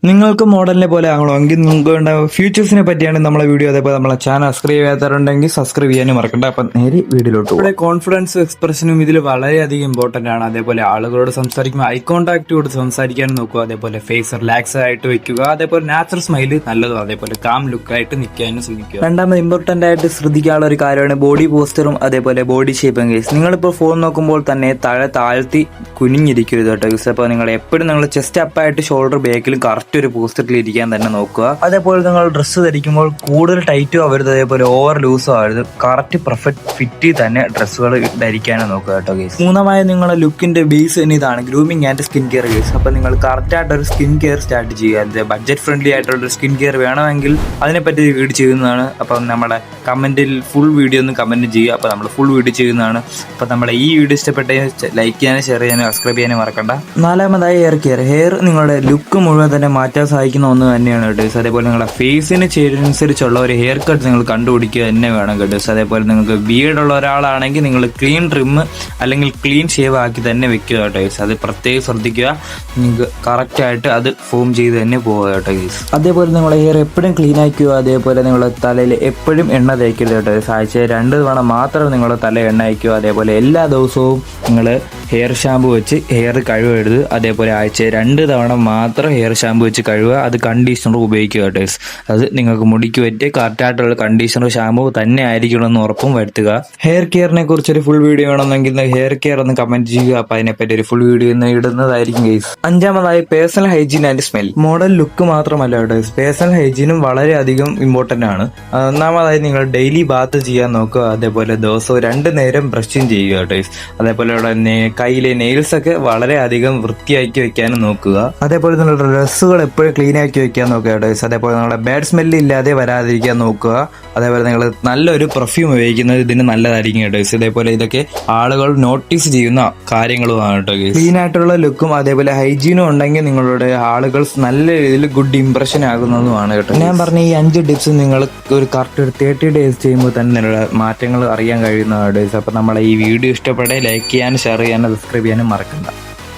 നിങ്ങൾക്ക് മോഡലിനെ പോലെ ആകണമെങ്കിൽ നിങ്ങൾക്ക് വേണ്ട ഫീച്ചേഴ്സിനെ പറ്റിയാണ് നമ്മളെ വീഡിയോ. അതേപോലെ നമ്മളെ ചാനൽ സബ്സ്ക്രൈബ് ചെയ്യാത്തവരുണ്ടെങ്കിൽ സബ്സ്ക്രൈബ് ചെയ്യാനും മറക്കണ്ട. അപ്പം നേരെ വീഡിയോയിലോട്ട് ഇവിടെ കോൺഫിഡൻസും എക്സ്പ്രഷനും ഇതിൽ വളരെയധികം ഇമ്പോർട്ടന്റ് ആണ്. അതേപോലെ ആളുകളോട് സംസാരിക്കുമ്പോൾ ഐ കോൺടാക്ട് കൊടുത്ത് സംസാരിക്കാനും നോക്കുക. അതേപോലെ ഫേസ് റിലാക്സ് ആയിട്ട് വെക്കുക. അതേപോലെ നാച്ചുറൽ സ്മൈല് നല്ലതും. അതേപോലെ കാം ലുക്കായിട്ട് നിൽക്കാനും ശ്രമിക്കുക. രണ്ടാമത് ഇമ്പോർട്ടന്റ് ആയിട്ട് ശ്രദ്ധിക്കാനുള്ള ഒരു കാര്യമാണ് ബോഡി പോസ്റ്ററും അതേപോലെ ബോഡി ഷേപ്പും കേസ്. നിങ്ങളിപ്പോൾ ഫോൺ നോക്കുമ്പോൾ തന്നെ താഴ്ത്തി കുനിഞ്ഞിരിക്കരുത് കേട്ടോ കേസ്. അപ്പോൾ നിങ്ങൾ എപ്പോഴും നിങ്ങൾ ചെസ്റ്റ് അപ്പായിട്ട് ഷോൾഡർ ബാക്കിലും കറക്റ്റ് ഒരു പോസ്റ്ററിൽ ഇരിക്കാൻ തന്നെ നോക്കുക. അതേപോലെ നിങ്ങൾ ഡ്രസ്സ് ധരിക്കുമ്പോൾ കൂടുതൽ ടൈറ്റും ആവരുത്, അതേപോലെ ഓവർ ലൂസും ആവരുത്. കറക്റ്റ് പെർഫെക്റ്റ് ഫിറ്റ് തന്നെ ഡ്രസ്സുകൾ ധരിക്കാനും നോക്കുക കേട്ടോ കേസ്. മൂന്നാമത് നിങ്ങളുടെ ലുക്കിന്റെ ബേസ് തന്നെ ഇതാണ് grooming and skin care case. അപ്പൊ നിങ്ങൾ കറക്റ്റ് ആയിട്ട് ഒരു സ്കിൻ കെയർ സ്റ്റാർട്ട് ചെയ്യുക. ബഡ്ജറ്റ് ഫ്രണ്ട്ലി ആയിട്ടുള്ള ഒരു സ്കിൻ കെയർ വേണമെങ്കിൽ അതിനെപ്പറ്റി വീഡിയോ ചെയ്യുന്നതാണ്. അപ്പം നമ്മുടെ കമന്റിൽ ഫുൾ വീഡിയോ ഒന്ന് കമന്റ് ചെയ്യുക. അപ്പൊ നമ്മൾ ഫുൾ വീഡിയോ ചെയ്യുന്നതാണ്. അപ്പൊ നമ്മുടെ ഈ വീഡിയോ ഇഷ്ടപ്പെട്ട ലൈക്ക് ചെയ്യാനും ഷെയർ ചെയ്യാനും സബ്സ്ക്രൈബ് ചെയ്യാനും മറക്കണ്ട. നാലാമതായി ഹെയർ കെയർ. ഹെയർ നിങ്ങളുടെ ലുക്ക് മുഴുവൻ തന്നെ മാറ്റാൻ സഹായിക്കുന്ന ഒന്ന് തന്നെയാണ് കേട്ടോ. അതേപോലെ നിങ്ങളുടെ ഫേസിന് ചേരുന്നതനുസരിച്ചുള്ള ഒരു ഹെയർ കട്ട് നിങ്ങൾ കണ്ടുപിടിക്കുക തന്നെ വേണം കേട്ടോ. അതേപോലെ നിങ്ങൾക്ക് ബിയർഡ് ഉള്ള ഒരാളാണെങ്കിൽ നിങ്ങൾ ക്ലീൻ ട്രിം അല്ലെങ്കിൽ ക്ലീൻ ഷേവ് ആക്കി തന്നെ വെക്കുക കേട്ടോ. അത് പ്രത്യേകം ശ്രദ്ധിക്കുക. നിങ്ങൾക്ക് കറക്റ്റ് ആയിട്ട് അത് ഫോം ചെയ്ത് തന്നെ പോവുക കേട്ടോ. അതേപോലെ നിങ്ങളുടെ ഹെയർ എപ്പോഴും ക്ലീൻ ആക്കുക. അതേപോലെ നിങ്ങളുടെ തലയിൽ എപ്പോഴും എണ്ണ തേക്കരുത് കേട്ടോ. ആഴ്ച 2 തവണ മാത്രം നിങ്ങളുടെ തല എണ്ണ അയക്കുക. അതേപോലെ എല്ലാ ദിവസവും നിങ്ങൾ ഹെയർ ഷാമ്പു വെച്ച് ഹെയർ കഴുകരുത്. അതേപോലെ ആഴ്ച 2 തവണ മാത്രം ഹെയർ ഷാമ്പു വെച്ച് കഴുകുക. അത് കണ്ടീഷണർ ഉപയോഗിക്കുക കേട്ടോ. അത് നിങ്ങൾക്ക് മുടിക്ക് പറ്റിയ കറക്റ്റായിട്ടുള്ള കണ്ടീഷണർ ഷാമ്പു തന്നെ ആയിരിക്കണമെന്ന് ഉറപ്പും വരുത്തുക. ഹെയർ കെയറിനെ കുറിച്ചൊരു ഫുൾ വീഡിയോ വേണമെന്നെങ്കിൽ ഹെയർ കെയർ ഒന്ന് കമന്റ് ചെയ്യുക. അപ്പൊ അതിനെപ്പറ്റി ഒരു ഫുൾ വീഡിയോ ഇടുന്നതായിരിക്കും ഗൈസ്. അഞ്ചാമതായി personal hygiene and smell. Model look മാത്രമല്ല കേട്ടോ, പേഴ്സണൽ ഹൈജീനും വളരെയധികം ഇമ്പോർട്ടന്റ് ആണ്. ഒന്നാമതായി നിങ്ങൾ ഡെയിലി ബാത്ത് ചെയ്യാൻ നോക്കുക. അതേപോലെ ദിവസവും 2 നേരം ബ്രഷിങ് ചെയ്യുക കേട്ടോ. അതേപോലെ കയ്യിലെ നെയിൽസ് ഒക്കെ വളരെയധികം വൃത്തിയാക്കി വെക്കാനും നോക്കുക. അതേപോലെ നിങ്ങളുടെ ഡ്രസ്സുകൾ എപ്പോഴും ക്ലീൻ ആക്കി വെക്കാൻ നോക്കുക കേട്ടോ. അതേപോലെ നിങ്ങളുടെ ബാഡ് സ്മെല്ല് ഇല്ലാതെ വരാതിരിക്കാൻ നോക്കുക. അതേപോലെ നിങ്ങൾ നല്ലൊരു പെർഫ്യൂം ഉപയോഗിക്കുന്നത് ഇതിന് നല്ലതായിരിക്കും കേട്ടോ. ഇതേപോലെ ഇതൊക്കെ ആളുകൾ നോട്ടീസ് ചെയ്യുന്ന കാര്യങ്ങളുമാണ് കേട്ടോ. ക്ലീൻ ആയിട്ടുള്ള ലുക്കും അതേപോലെ ഹൈജീനും ഉണ്ടെങ്കിൽ നിങ്ങളുടെ ആളുകൾ നല്ല രീതിയിൽ ഗുഡ് ഇംപ്രഷൻ ആകുന്നതുമാണ് കേട്ടോ. ഞാൻ പറഞ്ഞ ഈ 5 ടിപ്സ് നിങ്ങൾ ഒരു കറക്റ്റ് ഒരു 30 ഡേയ്സ് ചെയ്യുമ്പോൾ തന്നെ നിങ്ങളുടെ മാറ്റങ്ങൾ അറിയാൻ കഴിയുന്നതാണ്. അപ്പോൾ നമ്മളെ ഈ വീഡിയോ ഇഷ്ടപ്പെട്ടേ ലൈക്ക് ചെയ്യാനും ഷെയർ ചെയ്യാനും സബ്സ്ക്രൈബ് ചെയ്യാനും മറക്കണ്ട.